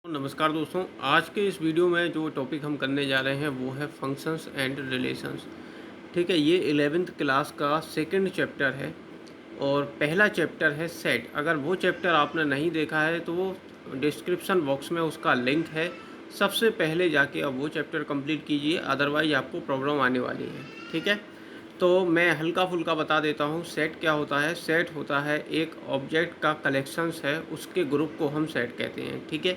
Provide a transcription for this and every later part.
नमस्कार दोस्तों, आज के इस वीडियो में जो टॉपिक हम करने जा रहे हैं वो है फंक्शंस एंड रिलेशंस। ठीक है, ये 11th क्लास का सेकंड चैप्टर है और पहला चैप्टर है सेट। अगर वो चैप्टर आपने नहीं देखा है तो वो डिस्क्रिप्शन बॉक्स में उसका लिंक है, सबसे पहले जाके अब वो चैप्टर कंप्लीट कीजिए, अदरवाइज आपको प्रॉब्लम आने वाली है। ठीक है, तो मैं हल्का फुल्का बता देता हूँ। सेट क्या होता है? सेट होता है एक ऑब्जेक्ट का कलेक्शंस है, उसके ग्रुप को हम सेट कहते हैं। ठीक है,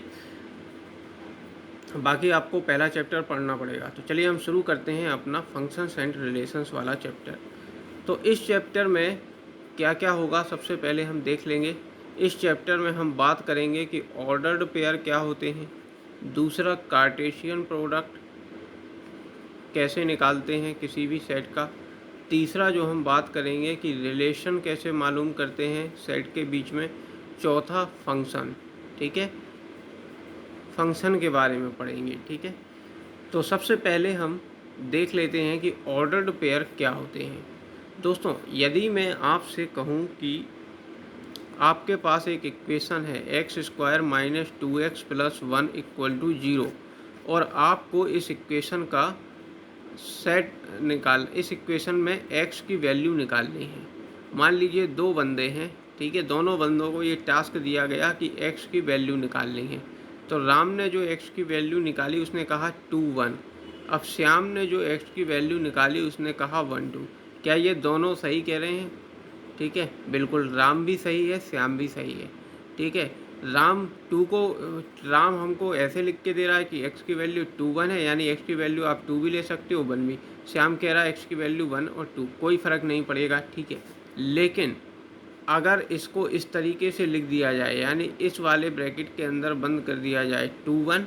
बाकी आपको पहला चैप्टर पढ़ना पड़ेगा। तो चलिए हम शुरू करते हैं अपना फंक्शंस एंड रिलेशंस वाला चैप्टर। तो इस चैप्टर में क्या क्या होगा सबसे पहले हम देख लेंगे। इस चैप्टर में हम बात करेंगे कि ऑर्डर्ड पेयर क्या होते हैं, दूसरा कार्टेशियन प्रोडक्ट कैसे निकालते हैं किसी भी सेट का, तीसरा जो हम बात करेंगे कि रिलेशन कैसे मालूम करते हैं सेट के बीच में, चौथा फंक्शन। ठीक है, फंक्शन के बारे में पढ़ेंगे। ठीक है, तो सबसे पहले हम देख लेते हैं कि ऑर्डर्ड पेयर क्या होते हैं। दोस्तों, यदि मैं आपसे कहूं कि आपके पास एक इक्वेशन है x² minus 2x plus 1 equal to 0 और आपको इस इक्वेशन का इस इक्वेशन में x की वैल्यू निकालनी है। मान लीजिए दो बंदे हैं, ठीक है, दोनों बंदों को ये टास्क दिया गया कि x की वैल्यू निकालनी है। तो राम ने जो x की वैल्यू निकाली उसने कहा 2 1। अब श्याम ने जो x की वैल्यू निकाली उसने कहा 1 2। क्या ये दोनों सही कह रहे हैं? ठीक है, बिल्कुल, राम भी सही है, श्याम भी सही है। ठीक है, राम हमको ऐसे लिख के दे रहा है कि x की वैल्यू 2 1 है, यानी x की वैल्यू आप 2 भी ले सकते हो, 1 भी। श्याम कह रहा है x की वैल्यू 1 और 2, कोई फ़र्क नहीं पड़ेगा। ठीक है, लेकिन अगर इसको इस तरीके से लिख दिया जाए, यानी इस वाले ब्रैकेट के अंदर बंद कर दिया जाए 2 1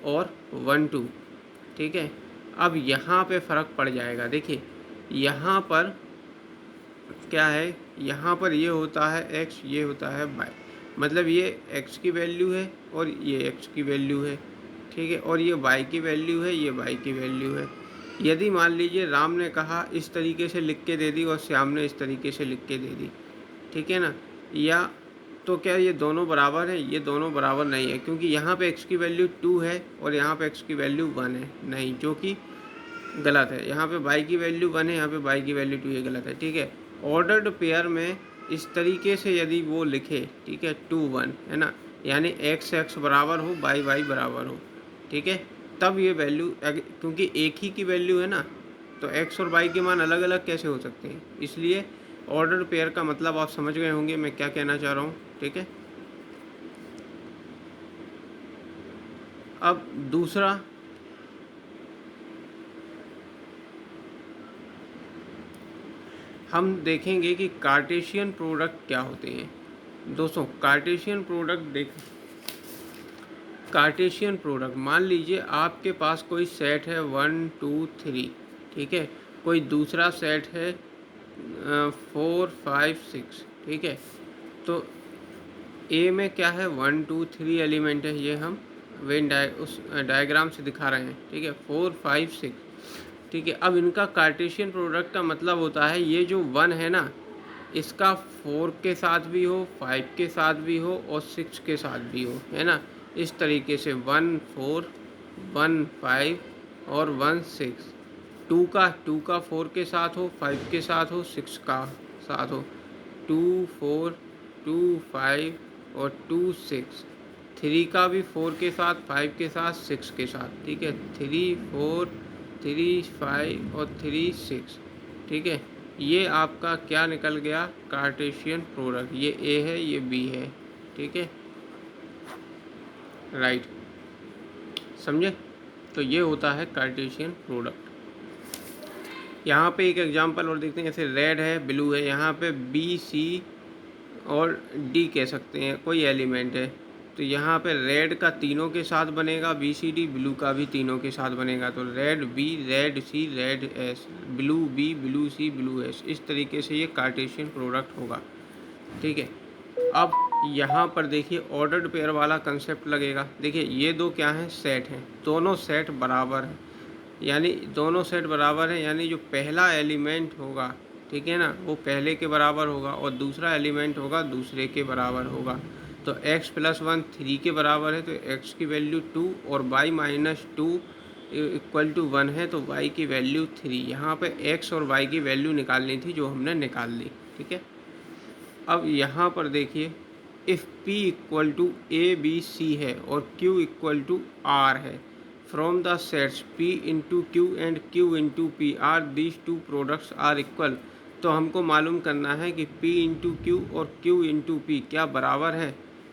और 1 2, ठीक है, अब यहाँ पे फ़र्क पड़ जाएगा। देखिए यहाँ पर क्या है, यहाँ पर ये होता है x, ये होता है y, मतलब ये x की वैल्यू है और ये x की वैल्यू है। ठीक है, और ये y की वैल्यू है, ये y की वैल्यू है। यदि मान लीजिए राम ने कहा इस तरीके से लिख के दे दी और श्याम ने इस तरीके से लिख के दे दी, ठीक है ना, या तो क्या ये दोनों बराबर है? ये दोनों बराबर नहीं है, क्योंकि यहाँ पे x की वैल्यू 2 है और यहाँ पे x की वैल्यू 1 है, नहीं, जो कि गलत है। यहाँ पे y की वैल्यू 1 है, यहाँ पे y की वैल्यू 2 है, गलत है। ठीक है, ऑर्डर्ड पेयर में इस तरीके से यदि वो लिखे, ठीक है, 2 1 है ना, यानी x बराबर हो, y बराबर हो, ठीक है, तब ये वैल्यू, क्योंकि एक ही की वैल्यू है ना, तो x और y के मान अलग अलग कैसे हो सकते हैं? इसलिए ऑर्डर्ड पेयर का मतलब आप समझ गए होंगे मैं क्या कहना चाह रहा हूँ। ठीक है, अब दूसरा हम देखेंगे कि कार्टेशियन प्रोडक्ट क्या होते हैं। दोस्तों, कार्टेशियन प्रोडक्ट मान लीजिए आपके पास कोई सेट है 1 2 3, ठीक है, कोई दूसरा सेट है 4 5 6, ठीक है, तो ए में क्या है, 1 2 3 एलिमेंट है, ये हम उस डायग्राम से दिखा रहे हैं। ठीक है, 4 5 6, ठीक है, अब इनका कार्टेशियन प्रोडक्ट का मतलब होता है ये जो 1 है ना, इसका 4 के साथ भी हो, 5 के साथ भी हो और 6 के साथ भी हो, है ना, इस तरीके से 1 4 1 5 और 1 6। 2 का 4 के साथ हो, 5 के साथ हो, 6 का साथ हो, 2 4 2 5 और 2 6। 3 का भी 4 के साथ, 5 के साथ, 6 के साथ। ठीक है, 3 4 3 5 और 3 6। ठीक है, ये आपका क्या निकल गया, कार्टेशियन प्रोडक्ट। ये ए है, ये बी है। ठीक है, राइट, समझे? तो ये होता है कार्टेशियन प्रोडक्ट। यहाँ पे एक एग्जांपल और देखते हैं, जैसे रेड है, ब्लू है, यहाँ पे बी सी और डी कह सकते हैं, कोई एलिमेंट है, तो यहाँ पे रेड का तीनों के साथ बनेगा बी सी डी, ब्लू का भी तीनों के साथ बनेगा, तो red B red C red S, blue B blue C blue S, इस तरीके से ये कार्टेशियन प्रोडक्ट होगा। ठीक है, अब यहाँ पर देखिए ऑर्डर्ड पेयर वाला कंसेप्ट लगेगा। देखिए ये दो क्या हैं, सेट हैं, दोनों सेट बराबर हैं, यानी दोनों सेट बराबर हैं, यानी जो पहला एलिमेंट होगा, ठीक है ना, वो पहले के बराबर होगा और दूसरा एलिमेंट होगा दूसरे के बराबर होगा। तो x प्लस 1 3 के बराबर है, तो x की वैल्यू 2 और y माइनस 2 इक्वल टू 1 है, तो y की वैल्यू 3। यहाँ पे x और y की वैल्यू निकालनी थी जो हमने निकाल ली। ठीक है, अब यहाँ पर देखिए, if p equal to a b c है और q इक्वल टू r है, from the sets p into q and q into p r these two products are equal. तो हमको मालूम करना है कि p इंटू क्यू और q इंटू पी क्या बराबर है।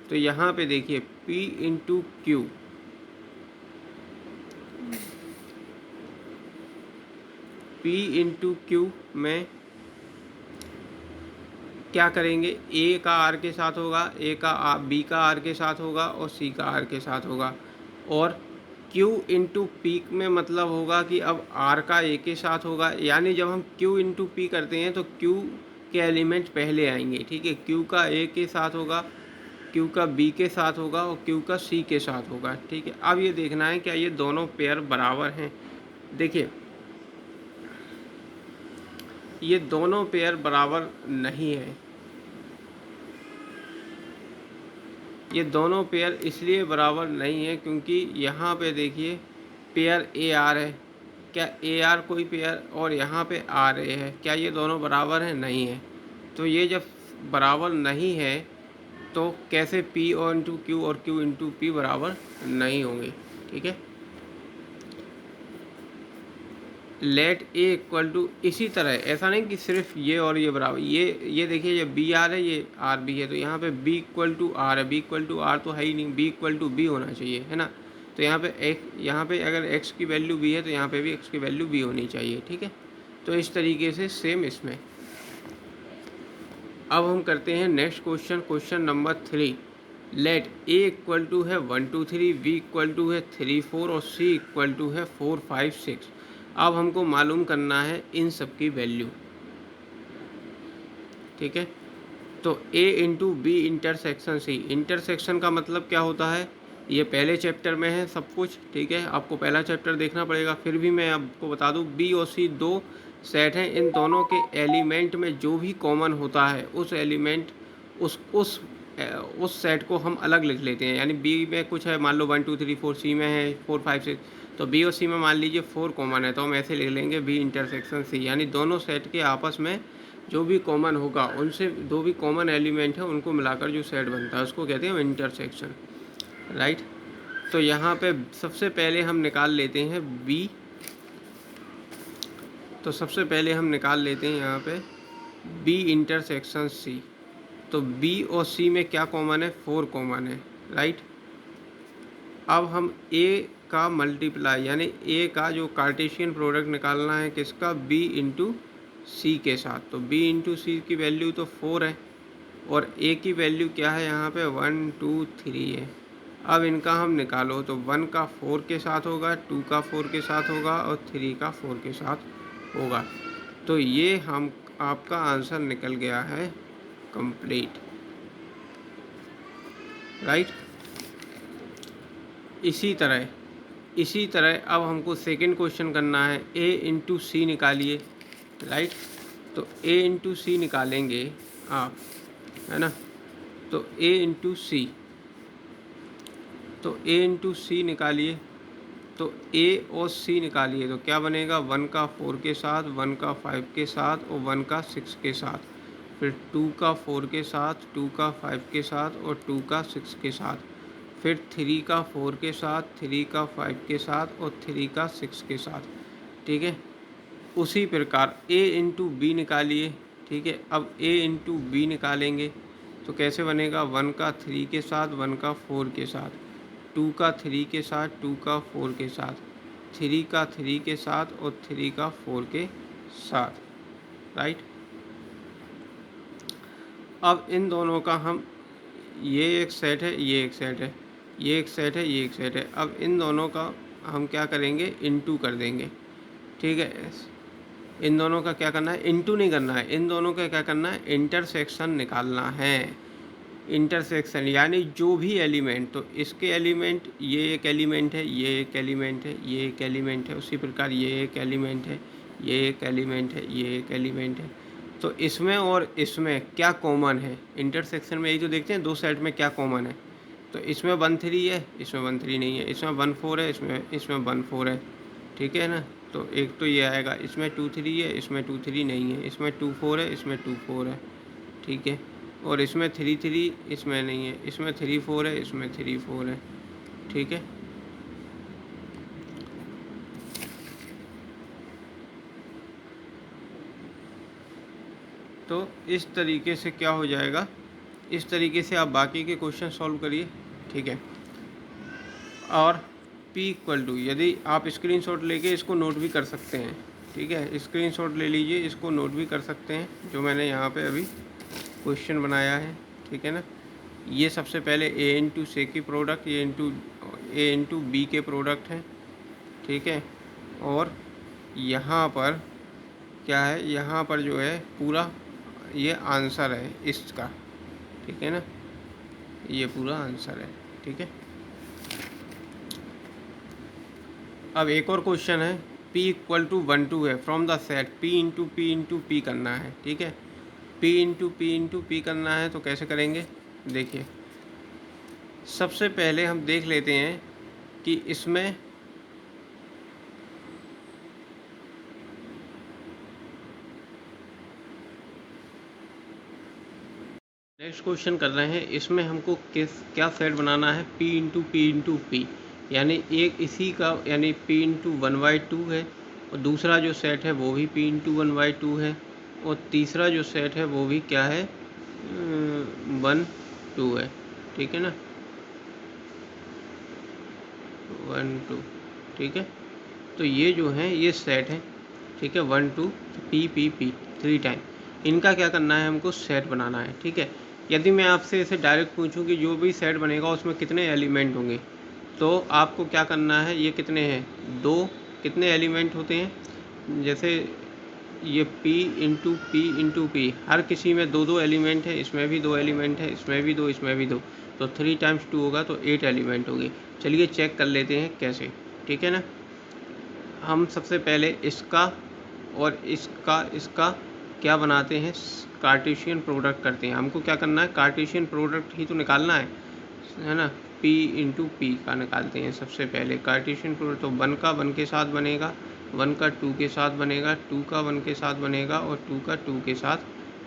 तो यहाँ पे देखिए p into q, p into q में क्या करेंगे, ए का आर के साथ होगा, ए का बी का आर के साथ होगा और सी का आर के साथ होगा। और Q इंटू पी में मतलब होगा कि अब R का A के साथ होगा, यानी जब हम Q इंटू पी करते हैं तो Q के एलिमेंट पहले आएंगे। ठीक है, Q का A के साथ होगा, Q का B के साथ होगा और Q का C के साथ होगा। ठीक है, अब ये देखना है क्या ये दोनों पेयर बराबर हैं। देखिए, ये दोनों पेयर बराबर नहीं है। ये दोनों पेयर इसलिए बराबर नहीं है क्योंकि यहाँ पे देखिए पेयर ए आर है, क्या ए आर कोई पेयर, और यहाँ पे आर ए है, क्या ये दोनों बराबर हैं? नहीं है। तो ये जब बराबर नहीं है तो कैसे पी और इंटू क्यू और क्यू इंटू पी बराबर नहीं होंगे। ठीक है, लेट ए इक्वल टू, इसी तरह ऐसा नहीं कि सिर्फ ये और ये बराबर, ये देखिए ये बी आर है, ये आर बी है, तो यहाँ पे बी इक्वल टू आर है, बी इक्वल टू आर तो है ही नहीं, बी इक्वल टू बी होना चाहिए, है ना। तो यहाँ पे अगर एक्स की वैल्यू बी है तो यहाँ पे भी एक्स की वैल्यू बी होनी चाहिए। ठीक है, तो इस तरीके से सेम इसमें। अब हम करते हैं next question, question number 3। Let a equal to है 1 2 3, बी इक्वल टू है 3 4 और सी इक्वल टू है 4 5 6। अब हमको मालूम करना है इन सब की वैल्यू। ठीक है, तो A into b intersection c, intersection का मतलब क्या होता है, ये पहले चैप्टर में है सब कुछ। ठीक है, आपको पहला चैप्टर देखना पड़ेगा, फिर भी मैं आपको बता दूं बी और सी दो सेट हैं, इन दोनों के एलिमेंट में जो भी कॉमन होता है उस एलिमेंट उस सेट को हम अलग लिख लेते हैं। यानी बी में कुछ है, मान लो 1 2 3 4, सी में है 4 5 6, तो बी और सी में मान लीजिए 4 कॉमन है, तो हम ऐसे लिख लेंगे बी इंटरसेक्शन सी, यानी दोनों सेट के आपस में जो भी कॉमन होगा, उनसे जो भी कॉमन एलिमेंट है उनको मिलाकर जो सेट बनता है उसको कहते हैं इंटरसेक्शन। राइट, तो यहाँ पे सबसे पहले हम निकाल लेते हैं बी, तो सबसे पहले हम निकाल लेते हैं यहाँ पे बी इंटरसेक्शन सी। तो बी और सी में क्या कॉमन है, 4 कॉमन है। राइट, अब हम ए का मल्टीप्लाई, यानी ए का जो कार्टेशियन प्रोडक्ट निकालना है किसका, बी इंटू सी के साथ। तो b इंटू सी की वैल्यू तो 4 है और a की वैल्यू क्या है यहाँ पे 1 2 3 है। अब इनका हम निकालो तो 1 का 4 के साथ होगा, 2 का 4 के साथ होगा और 3 का 4 के साथ होगा। तो ये हम आपका आंसर निकल गया है कंप्लीट। राइट, इसी तरह अब हमको सेकंड क्वेश्चन करना है, a इंटू सी निकालिए। राइट, तो a इंटू सी निकालेंगे आप, है ना। तो a इंटू सी, तो a इंटू सी निकालिए, तो a और c निकालिए तो क्या बनेगा, 1 का 4 के साथ, 1 का 5 के साथ और 1 का 6 के साथ, फिर 2 का 4 के साथ, 2 का 5 के साथ और 2 का 6 के साथ, फिर 3 का 4 के साथ, 3 का 5 के साथ और 3 का 6 के साथ। ठीक है, उसी प्रकार a इंटू बी निकालिए। ठीक है, अब a इंटू बी निकालेंगे तो कैसे बनेगा, 1 का 3 के साथ, 1 का 4 के साथ, 2 का 3 के साथ, 2 का 4 के साथ, 3 का 3 के साथ और 3 का 4 के साथ। राइट, अब इन दोनों का हम, ये एक सेट है, ये एक सेट है, ये एक सेट है, ये एक सेट है, अब इन दोनों का हम क्या करेंगे, इनटू कर देंगे। ठीक है, इन दोनों का क्या करना है, इनटू नहीं करना है, इन दोनों का क्या करना है, इंटरसेक्शन निकालना है। इंटरसेक्शन यानी जो भी एलिमेंट, तो इसके एलिमेंट, ये एक एलिमेंट है, ये एक एलिमेंट है, ये एक एलिमेंट है, उसी प्रकार ये एक एलिमेंट है, ये एक एलिमेंट है, ये एक एलिमेंट है। तो इसमें और इसमें क्या कॉमन है, इंटरसेक्शन में यही तो देखते हैं दो सेट में क्या कॉमन है। तो इसमें 1 3 है, इसमें 1 3 नहीं है, इसमें 1 4 है, इसमें 1 4 है, ठीक है ना। तो एक तो ये आएगा, इसमें 2 3 है, इसमें 2 3 नहीं है, इसमें 2 4 है, इसमें 2 4 है, ठीक है। और इसमें 3 3 इसमें नहीं है, इसमें 3 4 है, इसमें 3 4 है, ठीक है। तो इस तरीके से क्या हो जाएगा, इस तरीके से आप बाकी के क्वेश्चन सॉल्व करिए, ठीक है। और P इक्वल टू, यदि आप स्क्रीनशॉट लेके इसको नोट भी कर सकते हैं, ठीक है, स्क्रीनशॉट ले लीजिए, इसको नोट भी कर सकते हैं जो मैंने यहाँ पे अभी क्वेश्चन बनाया है, ठीक है ना। ये सबसे पहले A इंटू से की प्रोडक्ट, A इंटू बी के प्रोडक्ट है, ठीक है। और यहाँ पर क्या है, यहाँ पर जो है पूरा ये आंसर है इसका, ठीक है ना, ये पूरा आंसर है, ठीक है। अब एक और क्वेश्चन है, P इक्वल टू 1 2 है, from the set P into P करना है, ठीक है। P इंटू पी करना है तो कैसे करेंगे, देखिए सबसे पहले हम देख लेते हैं कि इसमें नेक्स्ट क्वेश्चन कर रहे हैं, इसमें हमको क्या सेट बनाना है, P इंटू पी, यानी एक इसी का यानी P इंटू 1/2 है, और दूसरा जो सेट है वो भी P इंटू 1/2 है, और तीसरा जो सेट है वो भी क्या है 1 2 है, ठीक है ना, 1 2, ठीक है। तो ये जो है ये सेट है, ठीक है, 1 2 P 3 टाइम, इनका क्या करना है, हमको सेट बनाना है, ठीक है। यदि मैं आपसे इसे डायरेक्ट पूछूं कि जो भी सेट बनेगा उसमें कितने एलिमेंट होंगे, तो आपको क्या करना है, ये कितने हैं, 2, कितने एलिमेंट होते हैं, जैसे ये P इंटू पी, हर किसी में 2 2 एलिमेंट है, इसमें भी 2 एलिमेंट है, इसमें भी 2, इसमें भी 2, तो 3 टाइम्स 2 होगा तो 8 एलिमेंट होंगे। चलिए चेक कर लेते हैं कैसे, ठीक है ना। हम सबसे पहले इसका और इसका क्या बनाते हैं, कार्टेशियन प्रोडक्ट करते हैं। हमको क्या करना है, कार्टेशियन प्रोडक्ट ही तो निकालना है ना। P इंटू पी का निकालते हैं सबसे पहले कार्टेशियन प्रोडक्ट, तो 1 का 1 के साथ बनेगा, 1 का 2 के साथ बनेगा, 2 का 1 के साथ बनेगा, और 2 का 2 के साथ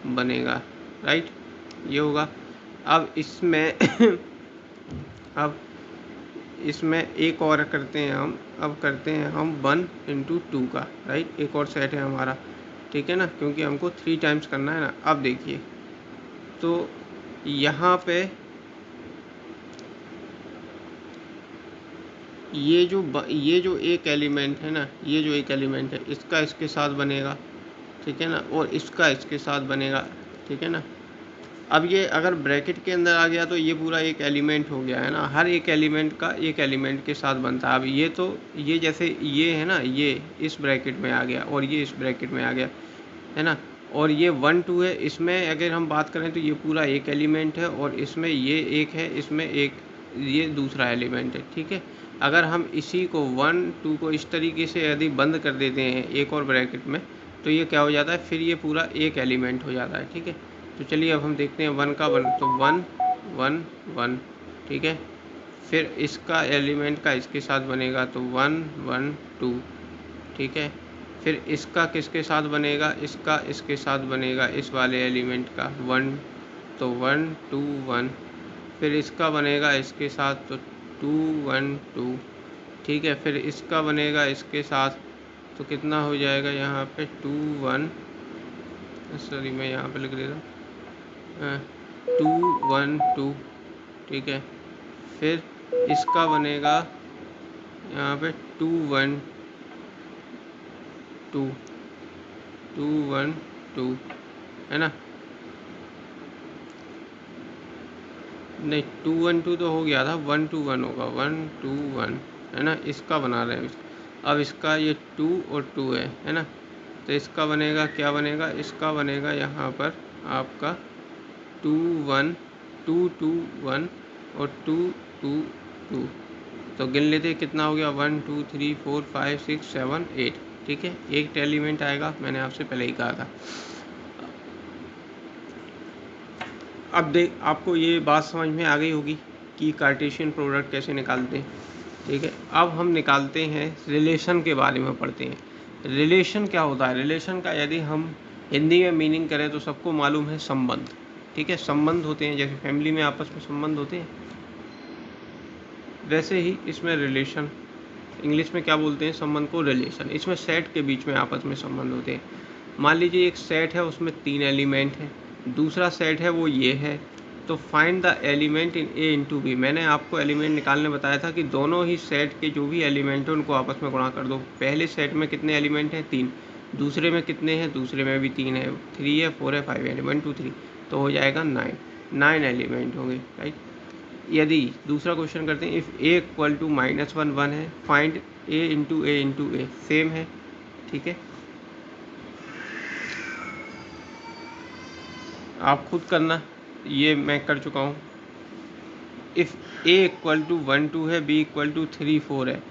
बनेगा, राइट, ये होगा। अब इसमें अब इसमें एक और करते हैं हम, अब करते हैं हम 1 इंटू 2 का, राइट, एक और सेट है हमारा, ठीक है ना, क्योंकि हमको 3 टाइम्स करना है ना। अब देखिए तो यहाँ पे ये जो एक एलिमेंट है ना, ये जो एक एलिमेंट है इसका इसके साथ बनेगा, ठीक है ना, और इसका इसके साथ बनेगा, ठीक है ना। अब ये अगर ब्रैकेट के अंदर आ गया तो ये पूरा एक एलिमेंट हो गया है ना, हर एक एलिमेंट का एक एलिमेंट के साथ बनता है। अब ये तो ये जैसे ये है ना, ये इस ब्रैकेट में आ गया और ये इस ब्रैकेट में आ गया, है ना, और ये 1 2 है, इसमें अगर हम बात करें तो ये पूरा एक एलिमेंट है, और इसमें ये एक है, इसमें एक ये दूसरा एलिमेंट है, ठीक है। अगर हम इसी को 1 2 को इस तरीके से यदि बंद कर देते हैं एक और ब्रैकेट में, तो ये क्या हो जाता है, फिर ये पूरा एक एलिमेंट हो जाता है, ठीक है। तो चलिए अब हम देखते हैं 1 का 1, तो 1 1 1, ठीक है। फिर इसका एलिमेंट का इसके साथ बनेगा तो 1 1 2, ठीक है। फिर इसका किसके साथ बनेगा, इसका इसके साथ बनेगा, इस वाले एलिमेंट का 1, तो 1 2 1। फिर इसका बनेगा इसके साथ तो 2 1 2, ठीक है। फिर इसका बनेगा इसके साथ तो कितना हो जाएगा यहाँ पे 2 1, सॉरी मैं यहाँ पे लिख देता हूँ 2 1 2, ठीक है। फिर इसका बनेगा यहाँ पे 2 1 2 2 1 2, है ना, नहीं 2 1 2 तो हो गया था, 1 2 1 होगा, 1 2 1, है ना। इसका बना रहे हैं अब इसका ये 2 और 2 है ना। तो इसका बनेगा क्या बनेगा, इसका बनेगा यहाँ पर आपका 2 1 2 2 1 और 2 2 2। तो गिन लेते कितना हो गया, 1 2 3 4 5 6 7 8, ठीक है। एक एलिमेंट आएगा, मैंने आपसे पहले ही कहा था। अब देख आपको ये बात समझ में आ गई होगी कि कार्टेशियन प्रोडक्ट कैसे निकालते हैं। ठीक है, अब हम निकालते हैं रिलेशन के बारे में पढ़ते हैं। रिलेशन क्या होता है? रिलेशन का यदि हम हिंदी में मीनिंग करें तो सबको मालूम है संबंध। ठीक है, संबंध होते हैं, जैसे फैमिली में आपस में संबंध होते हैं, वैसे ही इसमें रिलेशन, इंग्लिश में क्या बोलते हैं संबंध को? रिलेशन। इसमें सेट के बीच में आपस में संबंध होते हैं। मान लीजिए एक सेट है, उसमें 3 एलिमेंट हैं, दूसरा सेट है वो ये है, तो find the element in a into b. मैंने आपको एलिमेंट निकालने बताया था कि दोनों ही सेट के जो भी एलिमेंट हैं उनको आपस में गुणा कर दो। पहले सेट में कितने एलिमेंट हैं? 3। दूसरे में कितने हैं? दूसरे में भी 3 है, 3 है, 4 है, 5 है, 1 2 3, तो हो जाएगा 9 एलिमेंट होंगे, राइट। यदि दूसरा क्वेश्चन करते हैं, इफ़ ए इक्वल टू -1 1 है, फाइंड ए इंटू ए, सेम है। ठीक है, आप खुद करना, ये मैं कर चुका हूँ। इफ़ ए इक्वल टू 1 2 है, बी इक्वल टू 3 4 है,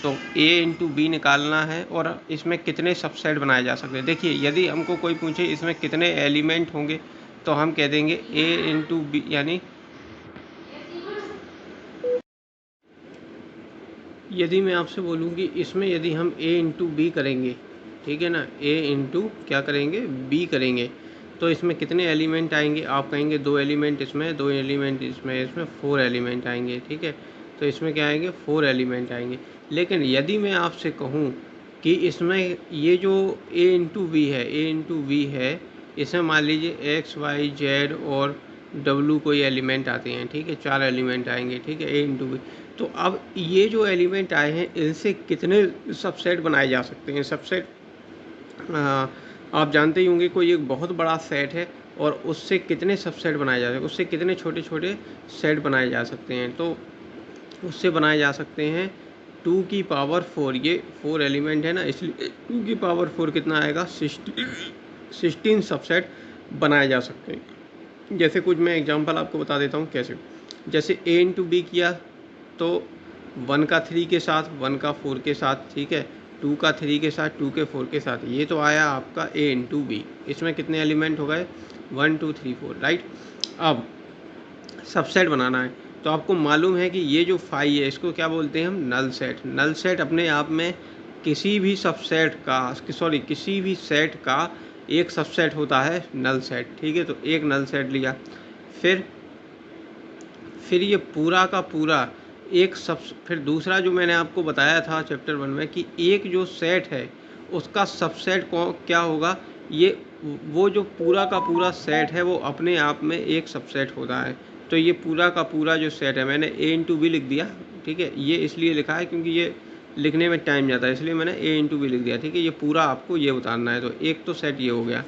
तो ए इंटू बी निकालना है और इसमें कितने सबसेट बनाए जा सकते हैं। देखिए, यदि हमको कोई पूछे इसमें कितने एलिमेंट होंगे तो हम कह देंगे ए इंटू बी, यानी यदि मैं आपसे बोलूँ कि इसमें यदि हम ए इंटू बी करेंगे, ठीक है ना, ए इंटू क्या करेंगे? बी करेंगे, तो इसमें कितने एलिमेंट आएंगे? आप कहेंगे 2 एलिमेंट इसमें, 2 एलिमेंट इसमें 4 एलिमेंट आएंगे। ठीक है, तो इसमें क्या आएंगे? 4 एलिमेंट आएंगे। लेकिन यदि मैं आपसे कहूँ कि इसमें ये जो ए इंटू बी है, ए इंटू बी है, इसमें मान लीजिए एक्स वाई जेड और डब्लू कोई एलिमेंट आते हैं, ठीक है, 4 एलिमेंट आएंगे, ठीक है, ए इंटू बी। तो अब ये जो एलिमेंट आए हैं इनसे कितने सबसेट बनाए जा सकते हैं? सबसेट आप जानते ही होंगे, कोई एक बहुत बड़ा सेट है और उससे कितने सबसेट बनाए जा सकते हैं, उससे कितने छोटे छोटे सेट बनाए जा सकते हैं। तो उससे बनाए जा सकते हैं 2 की पावर 4, ये 4 एलिमेंट है ना, इसलिए 2 की पावर 4 कितना आएगा? 16 सबसेट बनाए जा सकते हैं। जैसे कुछ मैं एग्जांपल आपको बता देता हूँ कैसे। जैसे ए इंटू बी किया तो 1 का 3 के साथ, 1 का 4 के साथ, ठीक है, 2 का 3 के साथ, 2 के 4 के साथ, ये तो आया आपका ए इंटू बी। इसमें कितने एलिमेंट हो गए? 1 2 3 4, राइट। अब सबसेट बनाना है तो आपको मालूम है कि ये जो 5 है इसको क्या बोलते हैं हम? Null set. नल सेट अपने आप में किसी भी सबसेट का, सॉरी, किसी भी सेट का एक सबसेट होता है नल सेट। ठीक है, तो एक नल सेट लिया, फिर ये पूरा का पूरा एक सब, फिर दूसरा जो मैंने आपको बताया था चैप्टर 1 में कि एक जो सेट है उसका सबसेट को क्या होगा? ये वो जो पूरा का पूरा सेट है वो अपने आप में एक सबसेट होता है। तो ये पूरा का पूरा जो सेट है, मैंने ए इंटू बी लिख दिया, ठीक है, ये इसलिए लिखा है क्योंकि ये लिखने में टाइम जाता है, इसलिए मैंने ए इंटू बी लिख दिया। ठीक है, ये पूरा आपको ये उतारना है, तो एक तो सेट ये हो गया।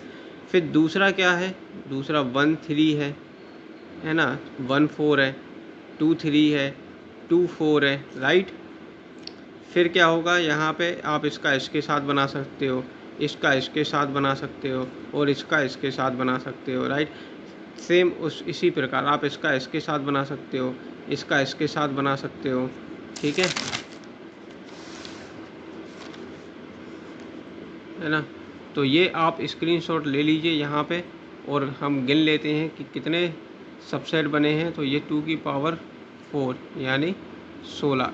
फिर दूसरा क्या है? दूसरा 1 3 है ना, 1 4 है, 2 3 है, 2 4 है, राइट। फिर क्या होगा? यहाँ पे आप इसका इसके साथ बना सकते हो, इसका इसके साथ बना सकते हो और इसका इसके साथ बना सकते हो, राइट। सेम इसी प्रकार आप इसका इसके साथ बना सकते हो, इसका इसके साथ बना सकते हो, ठीक है ना। तो ये आप स्क्रीनशॉट ले लीजिए यहाँ पे और हम गिन लेते हैं कि कितने सबसेट बने हैं। तो ये 2 की पावर 4 यानी 16।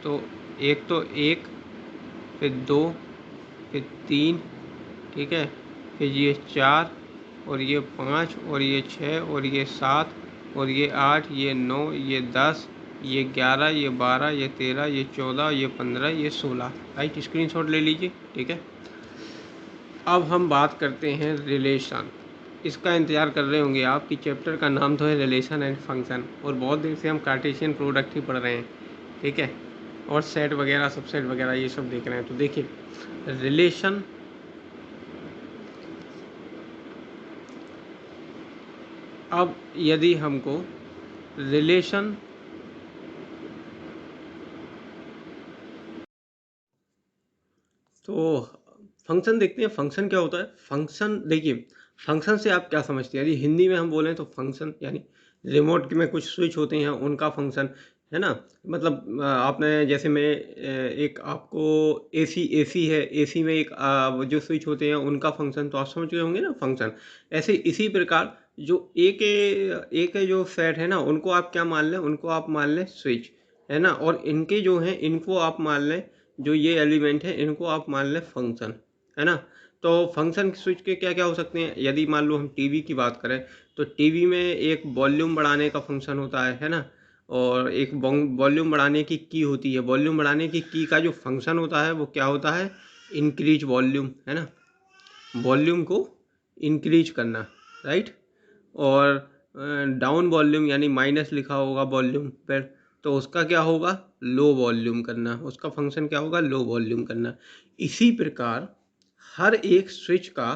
तो एक तो एक, फिर 2, फिर 3, ठीक है, फिर ये 4 और ये 5 और ये 6 और ये 7 और ये 8, ये 9, ये 10, ये 11, ये 12, ये 13, ये 14, ये 15, ये 16, राइट। स्क्रीनशॉट ले लीजिए, ठीक है। अब हम बात करते हैं रिलेशन। इसका इंतज़ार कर रहे होंगे आप कि चैप्टर का नाम तो है रिलेशन एंड फंक्शन, और बहुत देर से हम कार्टेशियन प्रोडक्ट ही पढ़ रहे हैं, ठीक है, और सेट वगैरह, सबसेट वगैरह ये सब देख रहे हैं। तो देखिए, रिलेशन अब यदि हमको रिलेशन तो फंक्शन देखते हैं। फंक्शन क्या होता है? फंक्शन देखिए, फंक्शन से आप क्या समझते हैं? यदि हिंदी में हम बोलें तो फंक्शन यानी रिमोट में कुछ स्विच होते हैं उनका फंक्शन, है ना। मतलब आपने जैसे मैं एक आपको एसी है, एसी में एक जो स्विच होते हैं उनका फंक्शन, तो आप समझ गए होंगे ना फंक्शन। ऐसे इसी प्रकार जो ए के जो सेट है ना, उनको आप क्या मान लें, उनको आप मान लें स्विच, है ना। और इनके जो हैं इनको आप मान लें, जो ये एलिमेंट है इनको आप मान लें फंक्शन, है ना। तो फंक्शन स्विच के क्या क्या हो सकते हैं, यदि मान लो हम टीवी की बात करें तो टीवी में एक वॉल्यूम बढ़ाने का फंक्शन होता है ना। और एक वॉल्यूम बढ़ाने की होती है। वॉल्यूम बढ़ाने की का जो फंक्शन होता है वो क्या होता है, इंक्रीज वॉल्यूम, है ना। वॉल्यूम को इंक्रीज करना, राइट। और डाउन वॉल्यूम यानी माइनस लिखा होगा वॉल्यूम पर, तो उसका क्या होगा, लो वॉल्यूम करना। उसका फंक्शन क्या होगा, लो वॉल्यूम करना। इसी प्रकार हर एक स्विच का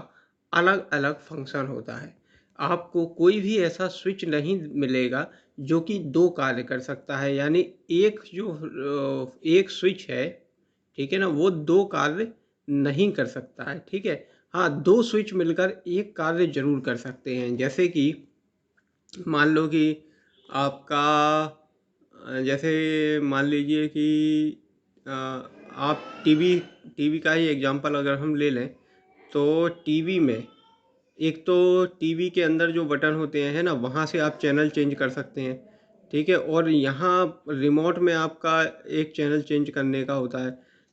अलग अलग फंक्शन होता है। आपको कोई भी ऐसा स्विच नहीं मिलेगा जो कि दो कार्य कर सकता है। यानी एक स्विच है, ठीक है ना, वो दो कार्य नहीं कर सकता है, ठीक है। हाँ, दो स्विच मिलकर एक कार्य जरूर कर सकते हैं। जैसे कि मान लो कि आपका जैसे मान लीजिए कि आप टीवी का ही एग्जांपल अगर हम ले लें, तो टीवी में एक तो टीवी के अंदर जो बटन होते हैं, है ना, वहाँ से आप चैनल चेंज कर सकते हैं, ठीक है। और यहाँ रिमोट में आपका एक चैनल चेंज करने का होता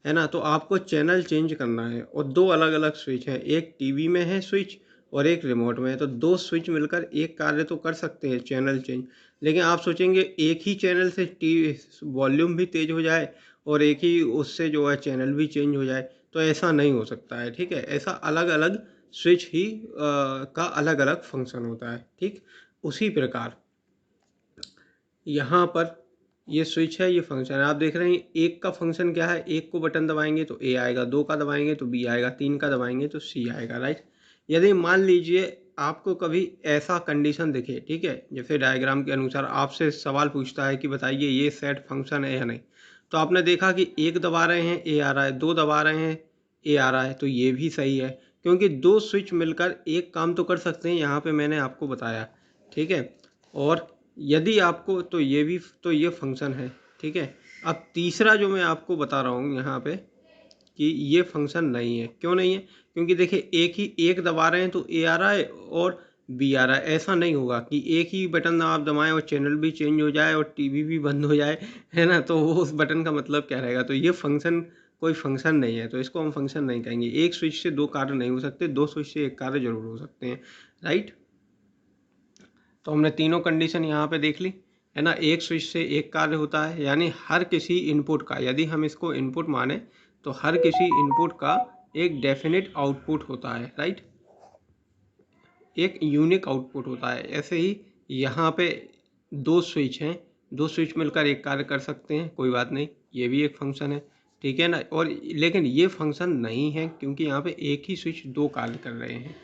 है ना। तो आपको चैनल चेंज करना है और दो अलग अलग स्विच हैं, एक टीवी में है स्विच और एक रिमोट में है। तो दो स्विच मिलकर एक कार्य तो कर सकते हैं, चैनल चेंज। लेकिन आप सोचेंगे एक ही चैनल से टीवी वॉल्यूम भी तेज हो जाए और एक ही उससे जो है चैनल भी चेंज हो जाए, तो ऐसा नहीं हो सकता है, ठीक है। ऐसा अलग अलग स्विच ही का अलग अलग फंक्शन होता है, ठीक। उसी प्रकार यहाँ पर ये स्विच है, ये फंक्शन है। आप देख रहे हैं एक का फंक्शन क्या है, एक को बटन दबाएंगे तो ए आएगा, दो का दबाएंगे तो बी आएगा, तीन का दबाएंगे तो सी आएगा, राइट। यदि मान लीजिए आपको कभी ऐसा कंडीशन दिखे, ठीक है, जैसे डायग्राम के अनुसार आपसे सवाल पूछता है कि बताइए ये सेट फंक्शन है या नहीं, तो आपने देखा कि एक दबा रहे हैं ए आ रहा है, दो दबा रहे हैं ए आ रहा है, तो ये भी सही है, क्योंकि दो स्विच मिलकर एक काम तो कर सकते हैं। यहाँ पे मैंने आपको बताया, ठीक है। और यदि आपको तो ये भी तो ये फंक्शन है, ठीक है। अब तीसरा जो मैं आपको बता रहा हूँ यहाँ पे कि ये फंक्शन नहीं है। क्यों नहीं है, क्योंकि देखिए एक दबा रहे हैं तो ए आ रहा है और बी आ रहा है। ऐसा नहीं होगा कि एक ही बटन आप दबाएं और चैनल भी चेंज हो जाए और टीवी भी बंद हो जाए, है ना। तो वो उस बटन का मतलब क्या रहेगा। तो ये फंक्शन कोई फंक्शन नहीं है, तो इसको हम फंक्शन नहीं कहेंगे। एक स्विच से दो कार्य नहीं हो सकते, दो स्विच से एक कार्य जरूर हो सकते हैं, राइट। तो हमने तीनों कंडीशन यहाँ पे देख ली, है ना। एक स्विच से एक कार्य होता है, यानी हर किसी इनपुट का, यदि हम इसको इनपुट माने तो हर किसी इनपुट का एक डेफिनेट आउटपुट होता है, राइट। एक यूनिक आउटपुट होता है। ऐसे ही यहाँ पे दो स्विच हैं, दो स्विच मिलकर एक कार्य कर सकते हैं, कोई बात नहीं, ये भी एक फंक्शन है, ठीक है ना। और लेकिन ये फंक्शन नहीं है क्योंकि यहाँ पे एक ही स्विच दो कार्य कर रहे हैं,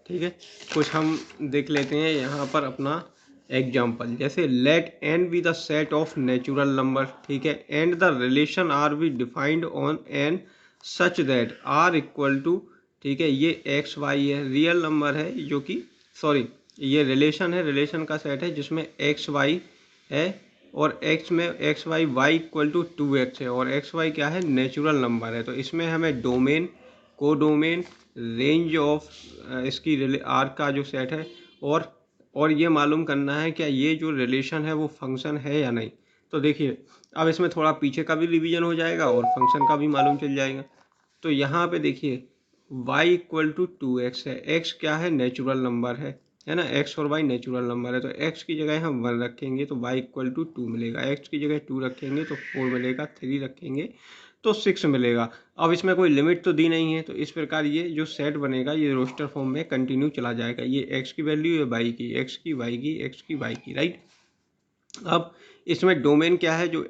ठीक है। कुछ हम देख लेते हैं यहाँ पर अपना एग्जाम्पल। जैसे let N be the set of natural number, ठीक है, and the relation R be defined on N such that R equal to, ठीक है, ये एक्स वाई है, रियल नंबर है जो कि सॉरी ये रिलेशन है, रिलेशन का सेट है जिसमें एक्स वाई है और एक्स में x y y equal to 2x है और एक्स वाई क्या है, नेचुरल नंबर है। तो इसमें हमें डोमेन, कोडोमेन, रेंज ऑफ इसकी आर का जो सेट है और ये मालूम करना है क्या ये जो रिलेशन है वो फंक्शन है या नहीं। तो देखिए अब इसमें थोड़ा पीछे का भी रिवीजन हो जाएगा और फंक्शन का भी मालूम चल जाएगा। तो यहाँ पे देखिए y इक्वल टू 2x है, x क्या है, नेचुरल नंबर है ना। x और y नेचुरल नंबर है, तो x की जगह हम 1 रखेंगे तो y इक्वल टू 2 मिलेगा, x की जगह 2 रखेंगे तो 4 मिलेगा, 3 रखेंगे तो 6 मिलेगा। अब इसमें कोई लिमिट तो दी नहीं है, तो इस प्रकार ये जो सेट बनेगा ये रोस्टर फॉर्म में कंटिन्यू चला जाएगा। ये x की वैल्यू है y की, x की y की, x की y की, राइट। अब इसमें डोमेन क्या है, जो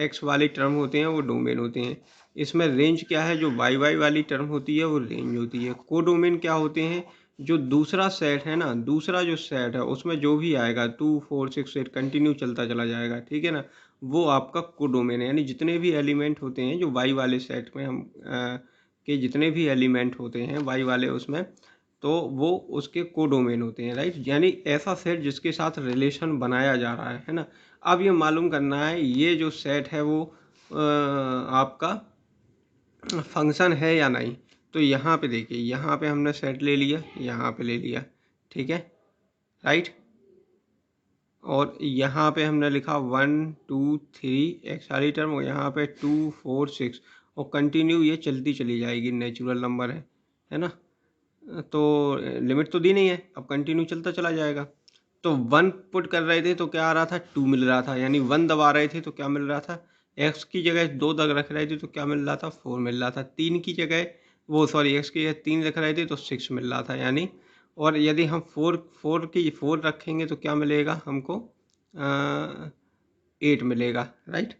x वाली टर्म होते हैं वो डोमेन होते हैं। इसमें रेंज क्या है, जो y वाली टर्म होती है वो रेंज होती है। कोडोमेन क्या होते हैं, जो दूसरा सेट है ना, दूसरा जो सेट है उसमें जो भी आएगा 2 4 6 8 कंटिन्यू चलता चला जाएगा, ठीक है ना, वो आपका कोडोमेन है। यानी जितने भी एलिमेंट होते हैं जो y वाले सेट में हम के जितने भी एलिमेंट होते हैं y वाले उसमें, तो वो उसके कोडोमेन होते हैं, राइट। यानी ऐसा सेट जिसके साथ रिलेशन बनाया जा रहा है ना। अब ये मालूम करना है ये जो सेट है वो आपका फंक्शन है या नहीं। तो यहाँ पे देखिए, यहाँ पे हमने सेट ले लिया, यहाँ पे ले लिया, ठीक है, राइट। और यहाँ पे हमने लिखा 1 2 3 एक सारी टर्म, और यहाँ पे 2 4 6 और कंटिन्यू ये चलती चली जाएगी, नेचुरल नंबर है ना। तो लिमिट तो दी नहीं है, अब कंटिन्यू चलता चला जाएगा। तो 1 पुट कर रहे थे तो क्या आ रहा था, 2 मिल रहा था, यानी 1 दबा रहे थे तो क्या मिल रहा था, x की जगह 2 दग रख रहे थे तो क्या मिल रहा था, 4 मिल रहा था। 3 की जगह वो सॉरी x की जगह 3 रख रहे थे तो 6 मिल रहा था, यानी। और यदि हम 4 रखेंगे तो क्या मिलेगा हमको, 8 मिलेगा, राइट।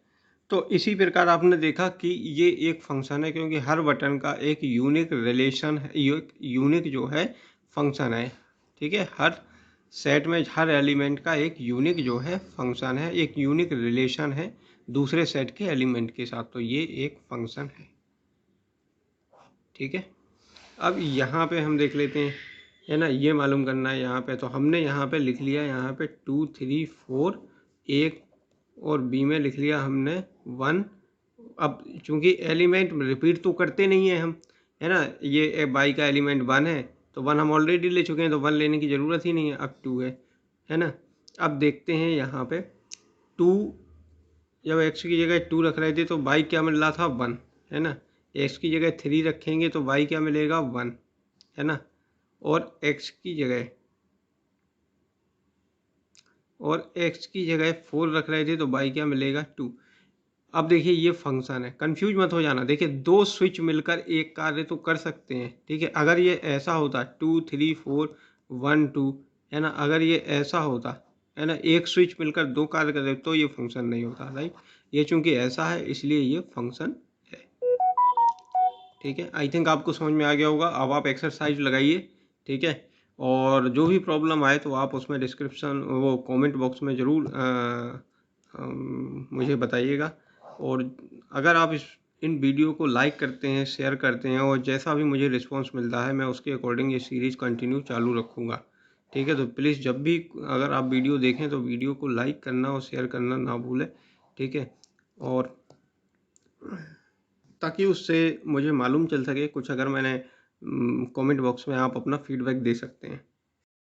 तो इसी प्रकार आपने देखा कि ये एक फंक्शन है, क्योंकि हर बटन का एक यूनिक रिलेशन है, यूनिक जो है फंक्शन है, ठीक है। हर सेट में हर एलिमेंट का एक यूनिक जो है फंक्शन है, एक यूनिक रिलेशन है दूसरे सेट के एलिमेंट के साथ, तो ये एक फंक्शन है, ठीक है। अब यहाँ पे हम देख लेते हैं, है ना, ये मालूम करना है यहाँ पे। तो हमने यहाँ पे लिख लिया, यहाँ पे 2 3 4 एक, और बी में लिख लिया हमने 1। अब चूंकि एलिमेंट रिपीट तो करते नहीं है हम, है ना, ये बाई का एलिमेंट 1 है तो 1 हम ऑलरेडी ले चुके हैं, तो 1 लेने की ज़रूरत ही नहीं है, अब 2 है ना। अब देखते हैं यहाँ पे 2, जब x की जगह 2 रख रहे थे तो y क्या मिल रहा था, 1, है ना। x की जगह 3 रखेंगे तो y क्या मिलेगा, 1, है ना। और x की जगह 4 रख रहे थे तो y क्या मिलेगा, 2। अब देखिए ये फंक्शन है, कंफ्यूज मत हो जाना। देखिए दो स्विच मिलकर एक कार्य तो कर सकते हैं, ठीक है। अगर ये ऐसा होता 2 3 4 1 2, है ना, अगर ये ऐसा होता, है ना, एक स्विच मिलकर दो कार्य करते तो ये फंक्शन नहीं होता, राइट। ये चूंकि ऐसा है इसलिए ये फंक्शन है, ठीक है। आई थिंक आपको समझ में आ गया होगा। अब आप एक्सरसाइज लगाइए, ठीक है। और जो भी प्रॉब्लम आए तो आप उसमें डिस्क्रिप्शन वो कमेंट बॉक्स में ज़रूर मुझे बताइएगा। और अगर आप इन वीडियो को लाइक करते हैं, शेयर करते हैं, और जैसा भी मुझे रिस्पांस मिलता है मैं उसके अकॉर्डिंग ये सीरीज़ कंटिन्यू चालू रखूँगा, ठीक है। तो प्लीज़ जब भी अगर आप वीडियो देखें तो वीडियो को लाइक करना और शेयर करना ना भूलें, ठीक है। और ताकि उससे मुझे मालूम चल सके कुछ, अगर मैंने कमेंट बॉक्स में आप अपना फीडबैक दे सकते हैं।